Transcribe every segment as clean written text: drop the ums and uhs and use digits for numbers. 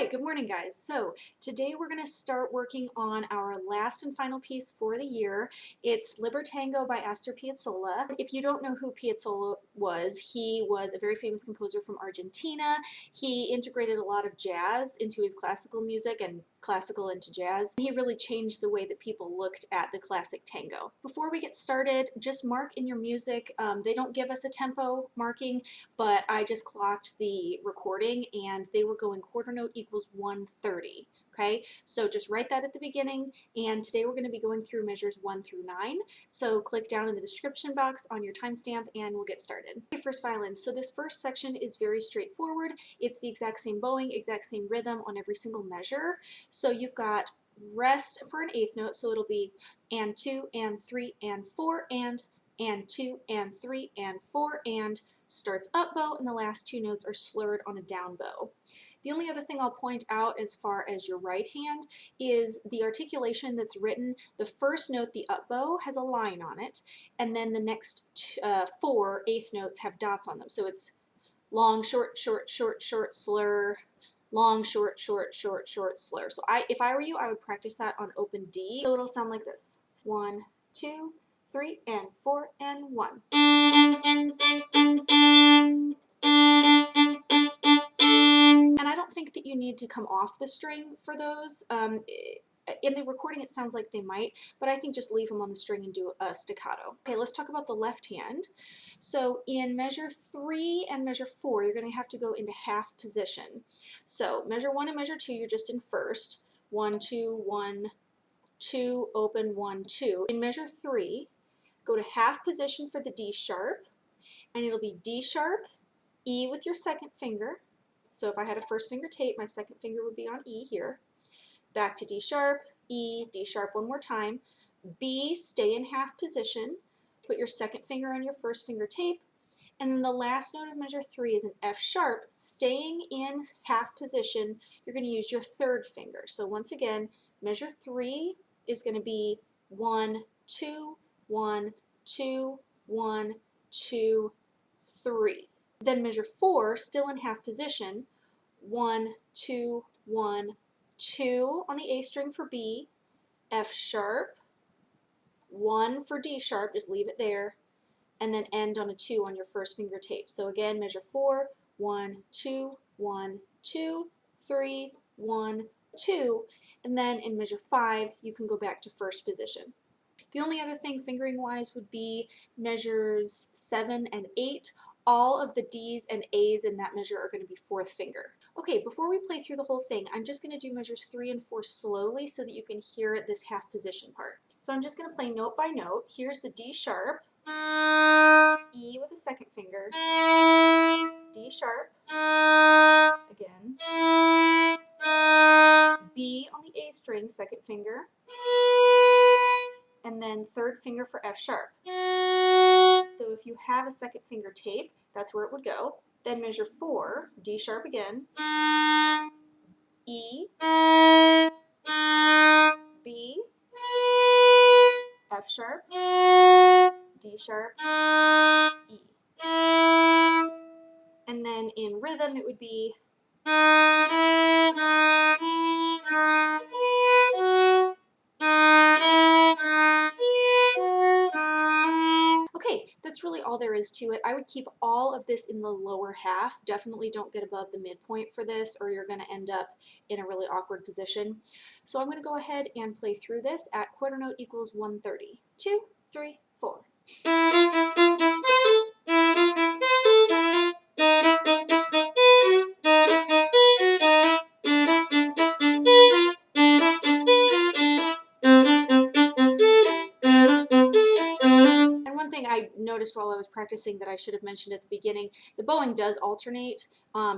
right, good morning guys. So today we're going to start working on our last and final piece for the year. It's Libertango by Astor Piazzolla. If you don't know who Piazzolla was, he was a very famous composer from Argentina. He integrated a lot of jazz into his classical music and classical into jazz. He really changed the way that people looked at the classic tango. Before we get started, just mark in your music. They don't give us a tempo marking, but I just clocked the recording and they were going quarter note equals 130. Okay, so just write that at the beginning, and today we're going to be going through measures 1 through 9. So click down in the description box on your timestamp and we'll get started. Okay, first violin. So this first section is very straightforward. It's the exact same bowing, exact same rhythm on every single measure. So you've got rest for an eighth note, so it'll be and 2 and 3 and 4 and 2 and 3 and 4 and starts up bow, and the last two notes are slurred on a down bow. The only other thing I'll point out as far as your right hand is the articulation that's written. The first note, the up bow, has a line on it, and then the next 4 eighth notes have dots on them. So it's long, short, short, short, short, slur, long, short, short, short, short, slur. So if I were you, I would practice that on open D. So it'll sound like this. 1, 2, 3, and 4, and 1. And I don't think that you need to come off the string for those. In the recording it sounds like they might, but I think just leave them on the string and do a staccato. Okay, let's talk about the left hand. So in measure 3 and measure 4, you're going to have to go into half position. So measure 1 and measure 2, you're just in first. 1, 2, 1, 2, open, 1, 2. In measure 3, go to half position for the D sharp, and it'll be D sharp, E with your second finger. So if I had a first finger tape, my second finger would be on E here. Back to D sharp, E, D sharp one more time. B, stay in half position. Put your second finger on your first finger tape. And then the last note of measure 3 is an F sharp. Staying in half position, you're going to use your third finger. So once again, measure 3 is going to be 1, 2, 1, 2, 1, 2, 3. Then measure 4, still in half position, 1, 2, 1, 2 on the A string for B, F sharp, 1 for D sharp, just leave it there, and then end on a 2 on your first finger tape. So again, measure 4, 1, 2, 1, 2, 3, 1, 2, and then in measure 5, you can go back to first position. The only other thing fingering wise would be measures 7 and 8. All of the D's and A's in that measure are going to be fourth finger. Okay, before we play through the whole thing, I'm just going to do measures 3 and 4 slowly so that you can hear this half position part. So I'm just going to play note by note. Here's the D sharp, E with a second finger, D sharp, again, B on the A string, second finger, and then third finger for F sharp. So if you have a second finger tape, that's where it would go. Then measure 4, D sharp again, E, B, F sharp, D sharp, E. And then in rhythm it would be okay, that's really all there is to it. I would keep all of this in the lower half. Definitely don't get above the midpoint for this or you're going to end up in a really awkward position. So I'm going to go ahead and play through this at quarter note equals 130. 2, 3, 4. One thing I noticed while I was practicing that I should have mentioned at the beginning, the bowing does alternate.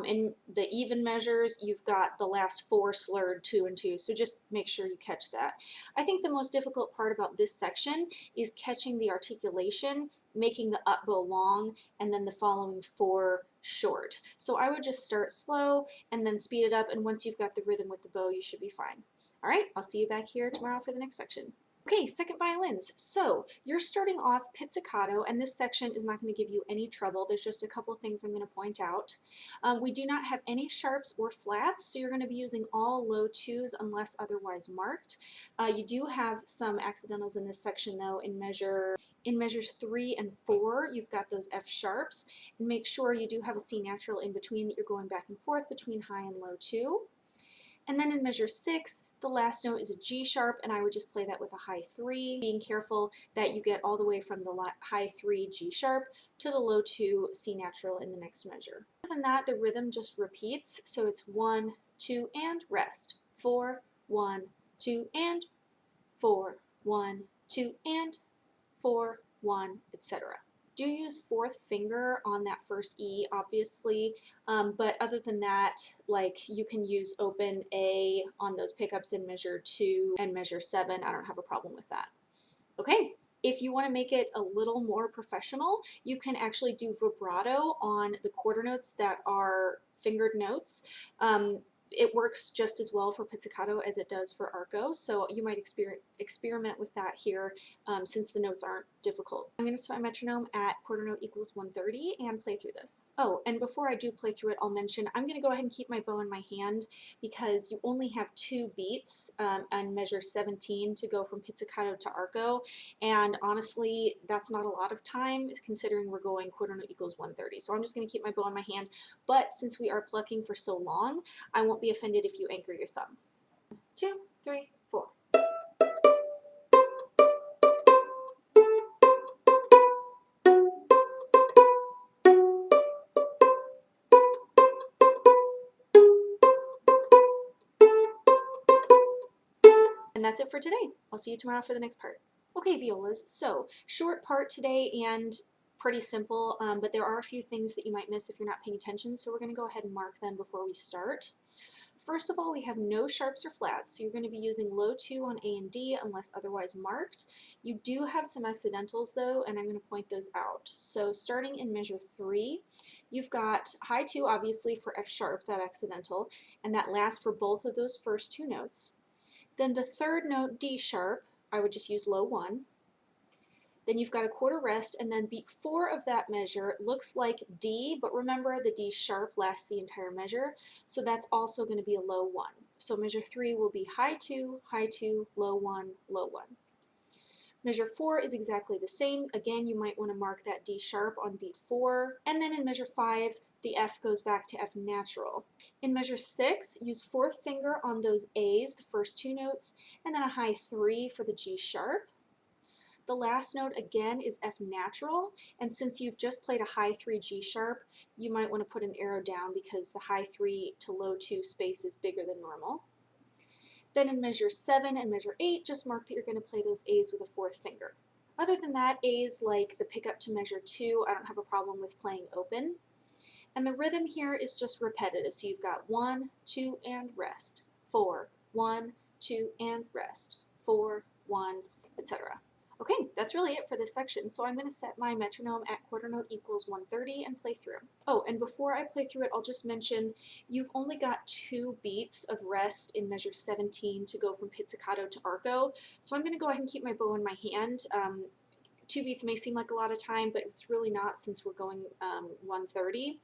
In the even measures, you've got the last 4 slurred 2 and 2, so just make sure you catch that. I think the most difficult part about this section is catching the articulation, making the up bow long, and then the following 4 short. So I would just start slow and then speed it up, and once you've got the rhythm with the bow, you should be fine. All right, I'll see you back here tomorrow for the next section. Okay, second violins. So you're starting off pizzicato, and this section is not going to give you any trouble. There's just a couple things I'm going to point out. We do not have any sharps or flats, so you're going to be using all low twos unless otherwise marked. You do have some accidentals in this section though. In measures 3 and 4, you've got those F sharps, and make sure you do have a C natural in between, that you're going back and forth between high and low 2. And then in measure 6, the last note is a G sharp, and I would just play that with a high 3, being careful that you get all the way from the high 3 G sharp to the low 2 C natural in the next measure. Other than that, the rhythm just repeats, so it's 1, 2, and rest. 4, 1, 2, and 4, 1, 2, and 4, 1, etc. Do use fourth finger on that first E, obviously, but other than that, like, you can use open A on those pickups in measure 2 and measure 7. I don't have a problem with that. Okay, if you want to make it a little more professional, you can actually do vibrato on the quarter notes that are fingered notes. It works just as well for pizzicato as it does for arco, so you might experiment with that here, since the notes aren't difficult. I'm going to set my metronome at quarter note equals 130 and play through this. Oh, and before I do play through it, I'll mention I'm going to go ahead and keep my bow in my hand because you only have 2 beats on measure 17 to go from pizzicato to arco, and honestly that's not a lot of time considering we're going quarter note equals 130. So I'm just going to keep my bow in my hand, but since we are plucking for so long, I won't be offended if you anchor your thumb. 2, 3, 4. And that's it for today. I'll see you tomorrow for the next part. Okay, violas, so short part today and pretty simple, but there are a few things that you might miss if you're not paying attention, so we're going to go ahead and mark them before we start. First of all, we have no sharps or flats, so you're going to be using low 2 on A and D unless otherwise marked. You do have some accidentals though, and I'm going to point those out. So starting in measure 3, you've got high 2 obviously for F sharp, that accidental, and that lasts for both of those first 2 notes. Then the third note, D sharp, I would just use low 1. Then you've got a quarter rest, and then beat 4 of that measure looks like D, but remember the D sharp lasts the entire measure, so that's also going to be a low 1. So measure 3 will be high 2, low 1, low 1. Measure 4 is exactly the same. Again, you might want to mark that D sharp on beat 4. And then in measure 5, the F goes back to F natural. In measure 6, use fourth finger on those A's, the first 2 notes, and then a high 3 for the G sharp. The last note again is F natural, and since you've just played a high 3 G sharp, you might want to put an arrow down because the high 3 to low 2 space is bigger than normal. Then in measure 7 and measure 8, just mark that you're going to play those A's with a fourth finger. Other than that, A's like the pickup to measure 2, I don't have a problem with playing open. And the rhythm here is just repetitive, so you've got 1, 2, and rest, 4, 1, 2, and rest, 4, 1, etc. Okay, that's really it for this section, so I'm going to set my metronome at quarter note equals 130 and play through. Oh, and before I play through it, I'll just mention you've only got 2 beats of rest in measure 17 to go from pizzicato to arco, so I'm going to go ahead and keep my bow in my hand. 2 beats may seem like a lot of time, but it's really not since we're going 130.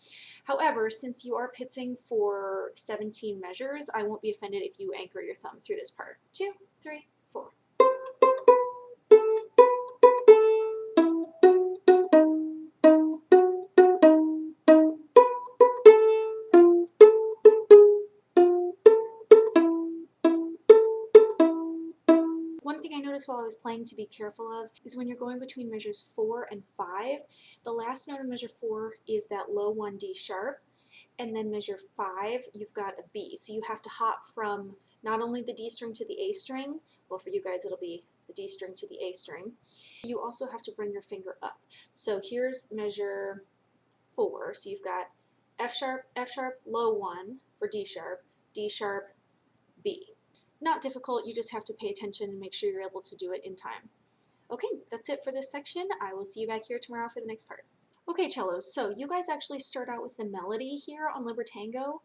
However, since you are pitzing for 17 measures, I won't be offended if you anchor your thumb through this part. 2, 3, 4. One thing I noticed while I was playing to be careful of is when you're going between measures 4 and 5, the last note of measure 4 is that low 1 D sharp, and then measure 5 you've got a B. So you have to hop from not only the D string to the A string, well for you guys it'll be the D string to the A string, you also have to bring your finger up. So here's measure 4, so you've got F sharp, low 1 for D sharp, B. Not difficult, you just have to pay attention and make sure you're able to do it in time. Okay, that's it for this section. I will see you back here tomorrow for the next part. Okay, cellos, so you guys actually start out with the melody here on Libertango.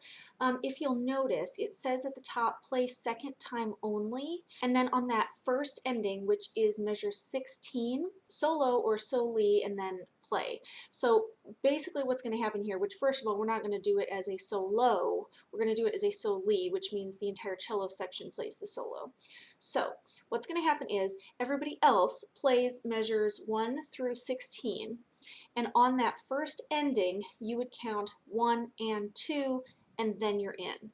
If you'll notice, it says at the top, play second time only, and then on that first ending, which is measure 16, solo or soli, and then play. So basically what's going to happen here, which first of all, we're not going to do it as a solo, we're going to do it as a soli, which means the entire cello section plays the solo. So what's going to happen is everybody else plays measures 1 through 16, and on that first ending, you would count 1 and 2, and then you're in.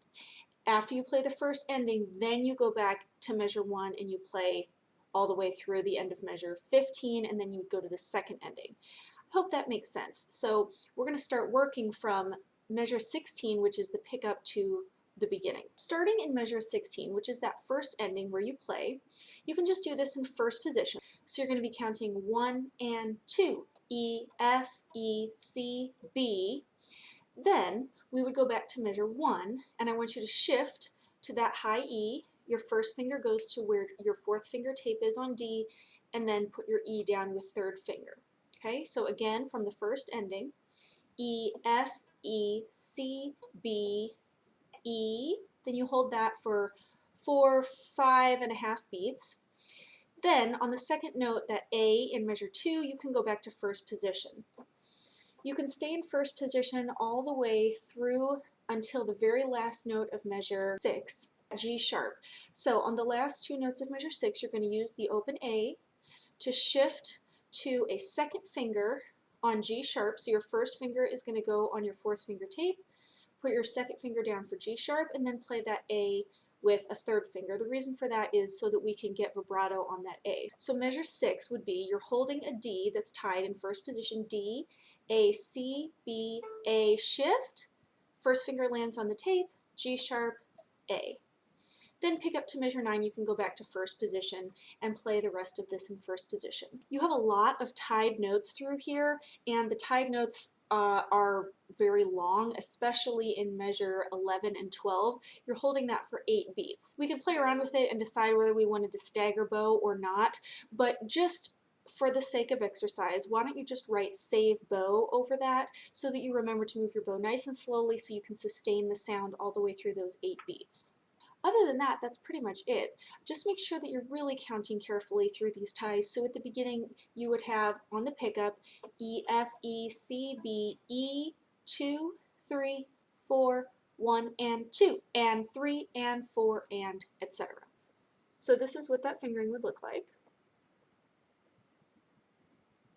After you play the first ending, then you go back to measure 1 and you play all the way through the end of measure 15, and then you would go to the second ending. I hope that makes sense. So we're going to start working from measure 16, which is the pickup, to the beginning. Starting in measure 16, which is that first ending where you play, you can just do this in first position. So you're going to be counting 1 and 2, E, F, E, C, B. Then we would go back to measure 1, and I want you to shift to that high E. Your first finger goes to where your fourth finger tape is on D, and then put your E down with third finger. Okay, so again from the first ending, E, F, E, C, B, E. Then you hold that for 4, 5.5 beats. Then on the second note, that A in measure 2, you can go back to first position. You can stay in first position all the way through until the very last note of measure 6, G sharp. So on the last two notes of measure 6, you're going to use the open A to shift to a second finger on G sharp. So your first finger is going to go on your fourth finger tape, put your second finger down for G sharp, and then play that A with a third finger. The reason for that is so that we can get vibrato on that A. So measure 6 would be you're holding a D that's tied in first position, D, A, C, B, A, shift, first finger lands on the tape, G sharp, A. Then pick up to measure 9, you can go back to first position and play the rest of this in first position. You have a lot of tied notes through here, and the tied notes are very long, especially in measure 11 and 12. You're holding that for 8 beats. We can play around with it and decide whether we wanted to stagger bow or not, but just for the sake of exercise, why don't you just write save bow over that so that you remember to move your bow nice and slowly so you can sustain the sound all the way through those 8 beats. Other than that, that's pretty much it. Just make sure that you're really counting carefully through these ties. So at the beginning, you would have on the pickup E, F, E, C, B, E, 2, 3, 4, 1, and 2, and 3, and 4, and etc. So this is what that fingering would look like.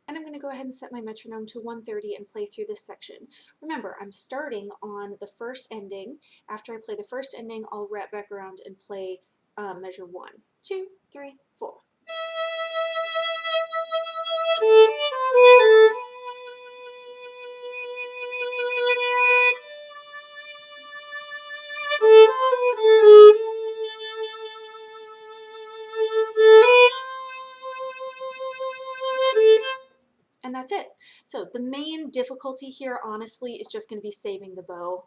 And I'm going to go ahead and set my metronome to 130 and play through this section. Remember, I'm starting on the first ending. After I play the first ending, I'll wrap back around and play measure 1, 2, 3, 4. And that's it. So the main difficulty here, honestly, is just going to be saving the bow.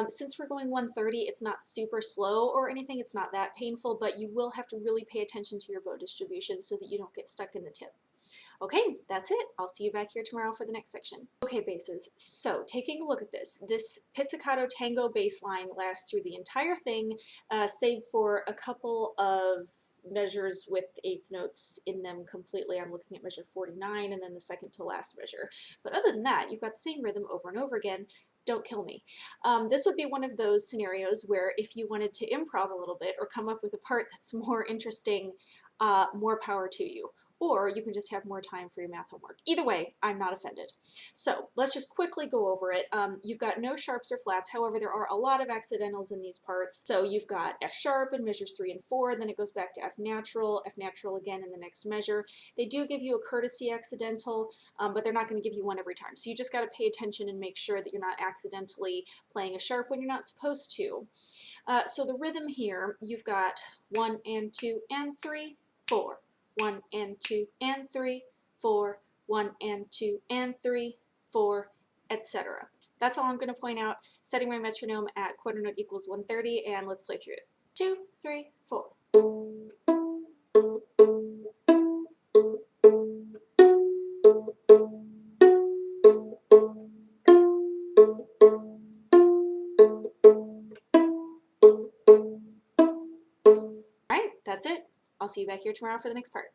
Since we're going 130, it's not super slow or anything. It's not that painful, but you will have to really pay attention to your bow distribution so that you don't get stuck in the tip. Okay, that's it. I'll see you back here tomorrow for the next section. Okay, basses. So taking a look at this pizzicato tango bass line lasts through the entire thing, save for a couple of measures with eighth notes in them completely. I'm looking at measure 49 and then the second to last measure. But other than that, you've got the same rhythm over and over again. Don't kill me. This would be one of those scenarios where if you wanted to improv a little bit or come up with a part that's more interesting, more power to you. Or you can just have more time for your math homework. Either way, I'm not offended. So let's just quickly go over it. You've got no sharps or flats. However, there are a lot of accidentals in these parts. So you've got F sharp in measures 3 and 4, then it goes back to F natural again in the next measure. They do give you a courtesy accidental, but they're not going to give you one every time. So you just got to pay attention and make sure that you're not accidentally playing a sharp when you're not supposed to. So the rhythm here, you've got 1 and 2 and 3, 4. 1 and 2 and 3, 4, 1 and 2 and 3, 4, etc. That's all I'm going to point out. Setting my metronome at quarter note equals 130, and let's play through it. 2, 3, 4. see you back here tomorrow for the next part.